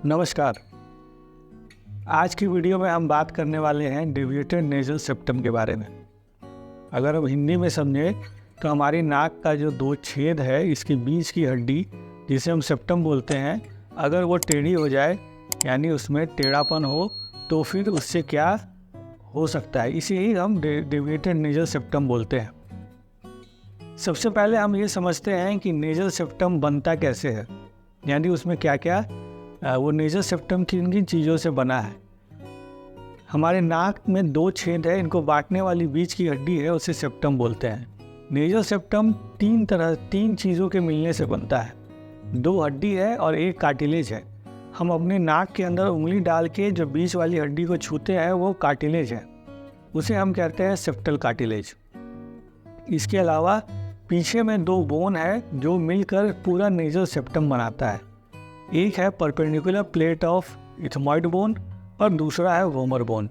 नमस्कार। आज की वीडियो में हम बात करने वाले हैं डेविएटेड नेज़ल सेप्टम के बारे में। अगर हम हिंदी में समझें तो हमारी नाक का जो दो छेद है, इसके बीच की हड्डी जिसे हम सेप्टम बोलते हैं, अगर वो टेढ़ी हो जाए यानी उसमें टेढ़ापन हो तो फिर उससे क्या हो सकता है, इसे ही हम डेविएटेड नेज़ल सेप्टम बोलते हैं। सबसे पहले हम ये समझते हैं कि नेज़ल सेप्टम बनता कैसे है, यानी उसमें क्या क्या वो नेज़ल सेप्टम किन किन चीज़ों से बना है। हमारे नाक में दो छेद है, इनको बांटने वाली बीच की हड्डी है, उसे सेप्टम बोलते हैं। नेज़ल सेप्टम तीन चीज़ों के मिलने से बनता है। दो हड्डी है और एक कार्टिलेज है। हम अपने नाक के अंदर उंगली डाल के जो बीच वाली हड्डी को छूते हैं वो कार्टिलेज है, उसे हम कहते हैं सेप्टल कार्टिलेज। इसके अलावा पीछे में दो बोन है जो मिलकर पूरा नेज़ल सेप्टम बनाता है। एक है perpendicular plate of ethmoid bone और दूसरा है वोमर बोन।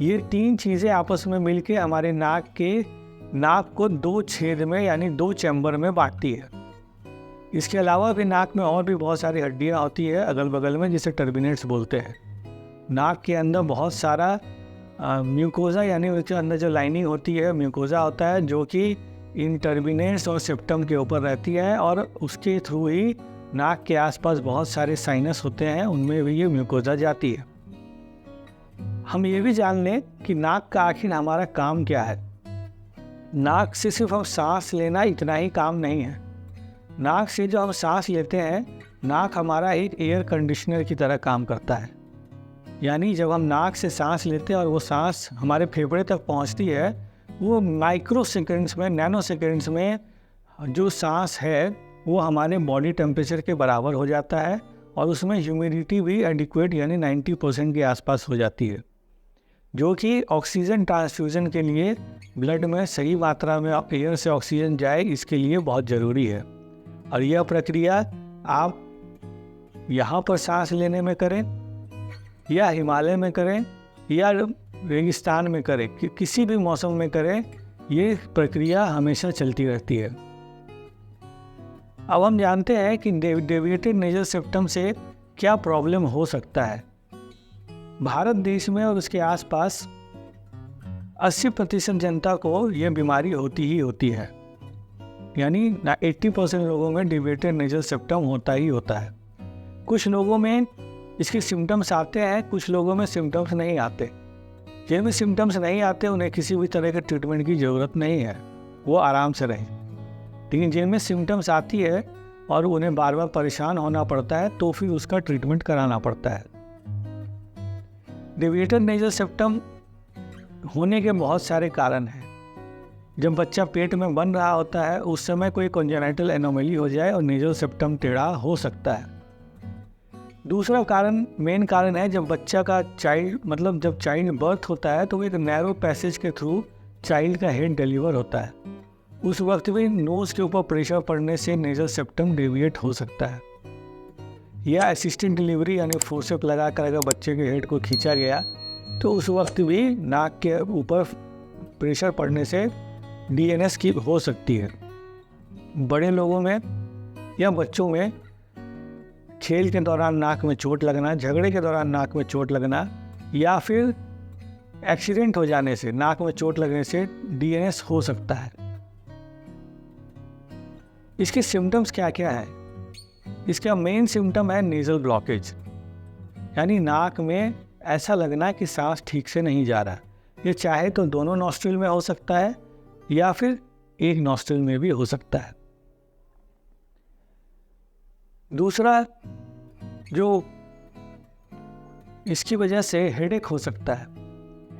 ये तीन चीज़ें आपस में मिलके हमारे नाक को दो छेद में यानी दो चैम्बर में बांटती है। इसके अलावा भी नाक में और भी बहुत सारी हड्डियाँ होती है अगल बगल में, जिसे टर्बिनेट्स बोलते हैं। नाक के अंदर बहुत सारा म्यूकोजा यानी उसके अंदर जो लाइनिंग होती है, म्यूकोजा होता है, जो कि इन टर्बिनेट्स और सेप्टम के ऊपर रहती है और उसके थ्रू ही नाक के आसपास बहुत सारे साइनस होते हैं, उनमें भी ये म्यूकोजा जाती है। हम ये भी जान लें कि नाक का आखिर हमारा काम क्या है। नाक से सिर्फ हम सांस लेना इतना ही काम नहीं है। नाक से जो हम सांस लेते हैं, नाक हमारा एक एयर कंडीशनर की तरह काम करता है। यानी जब हम नाक से सांस लेते हैं और वो सांस हमारे फेफड़े तक पहुंचती है, वो माइक्रो सेकेंड्स में, नैनो सेकेंड्स में जो सांस है वो हमारे बॉडी टेम्परेचर के बराबर हो जाता है और उसमें ह्यूमिडिटी भी एडिक्वेट यानी 90% के आसपास हो जाती है, जो कि ऑक्सीजन ट्रांसफ्यूज़न के लिए ब्लड में सही मात्रा में एयर से ऑक्सीजन जाए, इसके लिए बहुत ज़रूरी है। और यह प्रक्रिया आप यहाँ पर सांस लेने में करें या हिमालय में करें या रेगिस्तान में करें, किसी भी मौसम में करें, ये प्रक्रिया हमेशा चलती रहती है। अब हम जानते हैं कि डेविएटेड नेज़ल सेप्टम से क्या प्रॉब्लम हो सकता है। भारत देश में और उसके आसपास 80% जनता को यह बीमारी होती ही होती है, यानी 80% लोगों में डेविएटेड नेज़ल सेप्टम होता ही होता है। कुछ लोगों में इसके सिम्टम्स आते हैं, कुछ लोगों में सिम्टम्स नहीं आते। जिनमें सिम्टम्स नहीं आते उन्हें किसी भी तरह के ट्रीटमेंट की ज़रूरत नहीं है, वो आराम से रहें। लेकिन जिनमें सिम्टम्स आती है और उन्हें बार बार परेशान होना पड़ता है, तो फिर उसका ट्रीटमेंट कराना पड़ता है। डेविएटेड नेज़ल सेप्टम होने के बहुत सारे कारण हैं। जब बच्चा पेट में बन रहा होता है, उस समय कोई कॉन्जेनिटल एनोमली हो जाए और नेज़ल सेप्टम टेढ़ा हो सकता है। दूसरा कारण, मेन कारण है, जब बच्चा का जब चाइल्ड बर्थ होता है तो एक नैरो पैसेज के थ्रू चाइल्ड का हेड डिलीवर होता है। उस वक्त भी नोज़ के ऊपर प्रेशर पड़ने से नेज़ल सेप्टम डेविएट हो सकता है। या असिस्टेंट डिलीवरी यानी फोर्सेप लगाकर अगर बच्चे के हेड को खींचा गया तो उस वक्त भी नाक के ऊपर प्रेशर पड़ने से डीएनएस की हो सकती है। बड़े लोगों में या बच्चों में खेल के दौरान नाक में चोट लगना, झगड़े के दौरान नाक में चोट लगना या फिर एक्सीडेंट हो जाने से नाक में चोट लगने से डीएनएस हो सकता है। इसके सिम्टम्स क्या क्या है? इसका मेन सिम्टम है नेज़ल ब्लॉकेज, यानी नाक में ऐसा लगना कि सांस ठीक से नहीं जा रहा। ये चाहे तो दोनों नॉस्ट्रिल में हो सकता है या फिर एक नॉस्ट्रिल में भी हो सकता है। दूसरा, जो इसकी वजह से हेडेक हो सकता है।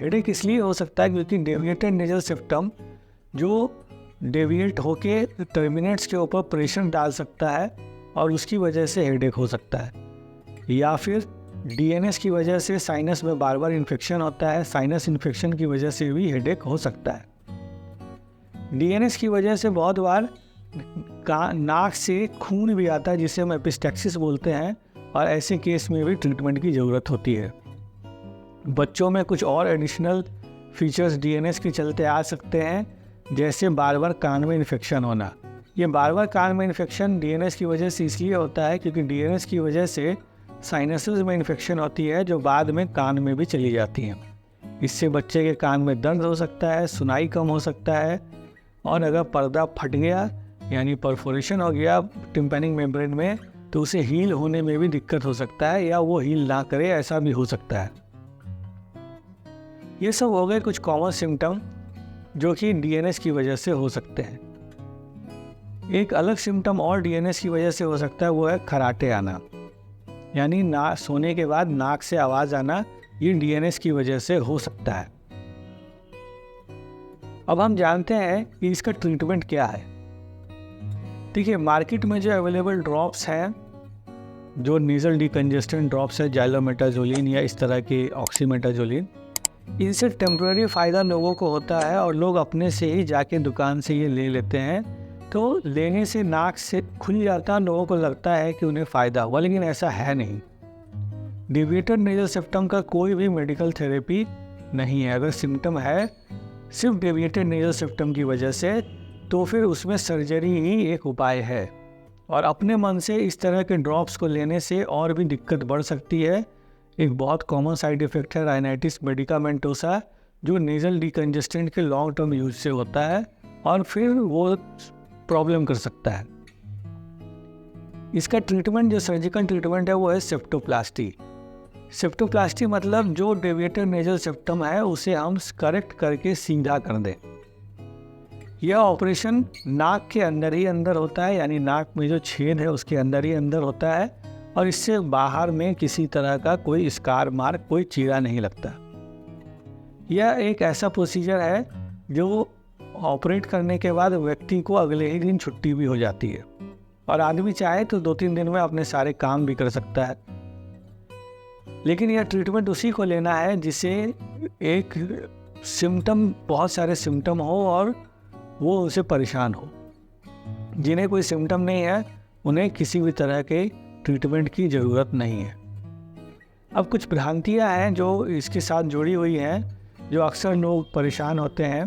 हेडेक इसलिए हो सकता है क्योंकि डेविएटेड नेज़ल सेप्टम जो डेविएट होके टर्मिनेट्स के ऊपर प्रेशर डाल सकता है और उसकी वजह से हेडेक हो सकता है। या फिर डीएनएस की वजह से साइनस में बार बार इन्फेक्शन होता है, साइनस इन्फेक्शन की वजह से भी हेडेक हो सकता है। डीएनएस की वजह से बहुत बार नाक से खून भी आता है, जिसे हम एपिस्टैक्सिस बोलते हैं, और ऐसे केस में भी ट्रीटमेंट की ज़रूरत होती है। बच्चों में कुछ और एडिशनल फीचर्स डीएनएस के चलते आ सकते हैं, जैसे बार बार कान में इन्फेक्शन होना। ये बार बार कान में इन्फेक्शन डीएनएस की वजह से इसलिए होता है क्योंकि डीएनएस की वजह से साइनसेस में इन्फेक्शन होती है जो बाद में कान में भी चली जाती हैं। इससे बच्चे के कान में दर्द हो सकता है, सुनाई कम हो सकता है, और अगर पर्दा फट गया यानी परफोरेशन हो गया टिम्पैनिक मेम्ब्रेन में तो उसे हील होने में भी दिक्कत हो सकता है, या वो हील ना करे ऐसा भी हो सकता है। ये सब हो गए कुछ कॉमन सिम्टम जो कि डीएनएस की वजह से हो सकते हैं। एक अलग सिम्टम और डीएनएस की वजह से हो सकता है, वो है खराटे आना, यानी ना सोने के बाद नाक से आवाज़ आना। ये डीएनएस की वजह से हो सकता है। अब हम जानते हैं कि इसका ट्रीटमेंट क्या है। देखिए, मार्केट में जो अवेलेबल ड्रॉप्स हैं, जो नीजल डिकंजेस्टेंट ड्रॉप्स है, जाइलोमेटाजोलिन या इस तरह के ऑक्सीमेटाजोलिन, इनसे टेम्पररी फ़ायदा लोगों को होता है और लोग अपने से ही जाके दुकान से ये ले लेते हैं। तो लेने से नाक से खुल जाता, लोगों को लगता है कि उन्हें फ़ायदा हुआ, लेकिन ऐसा है नहीं। डेविएटेड नेजल सेप्टम का कोई भी मेडिकल थेरेपी नहीं है। अगर सिम्टम है सिर्फ डेविएटेड नेजल सेप्टम की वजह से, तो फिर उसमें सर्जरी ही एक उपाय है। और अपने मन से इस तरह के ड्रॉप्स को लेने से और भी दिक्कत बढ़ सकती है। एक बहुत कॉमन साइड इफ़ेक्ट है राइनाइटिस मेडिकामेंटोसा, जो नेजल डिकंजेस्टेंट के लॉन्ग टर्म यूज से होता है और फिर वो प्रॉब्लम कर सकता है। इसका ट्रीटमेंट, जो सर्जिकल ट्रीटमेंट है, वो है सेप्टोप्लास्टी। सेप्टोप्लास्टी मतलब जो डेविएटेड नेजल सेप्टम है उसे हम करेक्ट करके सीधा कर दें। यह ऑपरेशन नाक के अंदर ही अंदर होता है, यानी नाक में जो छेद है उसके अंदर ही अंदर होता है, और इससे बाहर में किसी तरह का कोई स्कार मार्क, कोई चीरा नहीं लगता। यह एक ऐसा प्रोसीजर है जो ऑपरेट करने के बाद व्यक्ति को अगले ही दिन छुट्टी भी हो जाती है, और आदमी चाहे तो 2-3 दिन में अपने सारे काम भी कर सकता है। लेकिन यह ट्रीटमेंट उसी को लेना है जिसे एक सिम्टम, बहुत सारे सिम्टम हो और वो उनसे परेशान हो। जिन्हें कोई सिम्टम नहीं है उन्हें किसी भी तरह के ट्रीटमेंट की ज़रूरत नहीं है। अब कुछ भ्रांतियाँ हैं जो इसके साथ जुड़ी हुई हैं, जो अक्सर लोग परेशान होते हैं।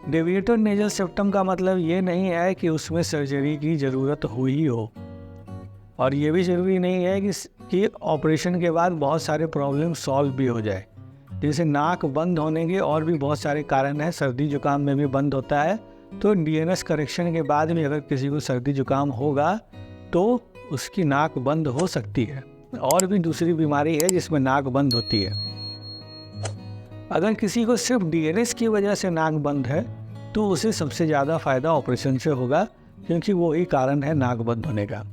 डेविएटेड नेजल सेप्टम का मतलब ये नहीं है कि उसमें सर्जरी की ज़रूरत हुई हो, और ये भी ज़रूरी नहीं है कि ऑपरेशन के बाद बहुत सारे प्रॉब्लम सॉल्व भी हो जाए। जैसे नाक बंद होने के और भी बहुत सारे कारण हैं, सर्दी जुकाम में भी बंद होता है। तो डीएनएस करेक्शन के बाद भी अगर किसी को सर्दी जुकाम होगा तो उसकी नाक बंद हो सकती है। और भी दूसरी बीमारी है जिसमें नाक बंद होती है। अगर किसी को सिर्फ डीएनएस की वजह से नाक बंद है तो उसे सबसे ज़्यादा फ़ायदा ऑपरेशन से होगा, क्योंकि वो ही कारण है नाक बंद होने का।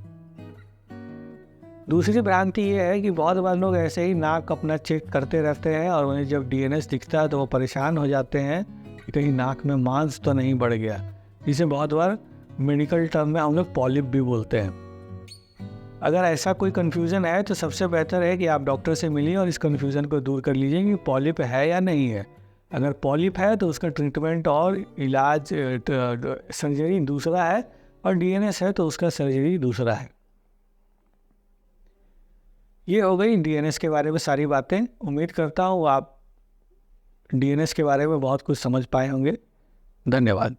दूसरी भ्रांति ये है कि बहुत बार लोग ऐसे ही नाक अपना चेक करते रहते हैं और उन्हें जब डीएनएस दिखता है तो वो परेशान हो जाते हैं कि कहीं नाक में मांस तो नहीं बढ़ गया, जिसे बहुत बार मेडिकल टर्म में हम लोग पॉलिप भी बोलते हैं। अगर ऐसा कोई कन्फ्यूज़न है तो सबसे बेहतर है कि आप डॉक्टर से मिलिए और इस कन्फ्यूज़न को दूर कर लीजिए कि पॉलिप है या नहीं है। अगर पॉलिप है तो उसका ट्रीटमेंट और इलाज, सर्जरी दूसरा है, और डीएनएस है तो उसका सर्जरी दूसरा है। ये हो गई डीएनएस के बारे में सारी बातें। उम्मीद करता हूँ आप डीएनएस के बारे में बहुत कुछ समझ पाए होंगे। धन्यवाद।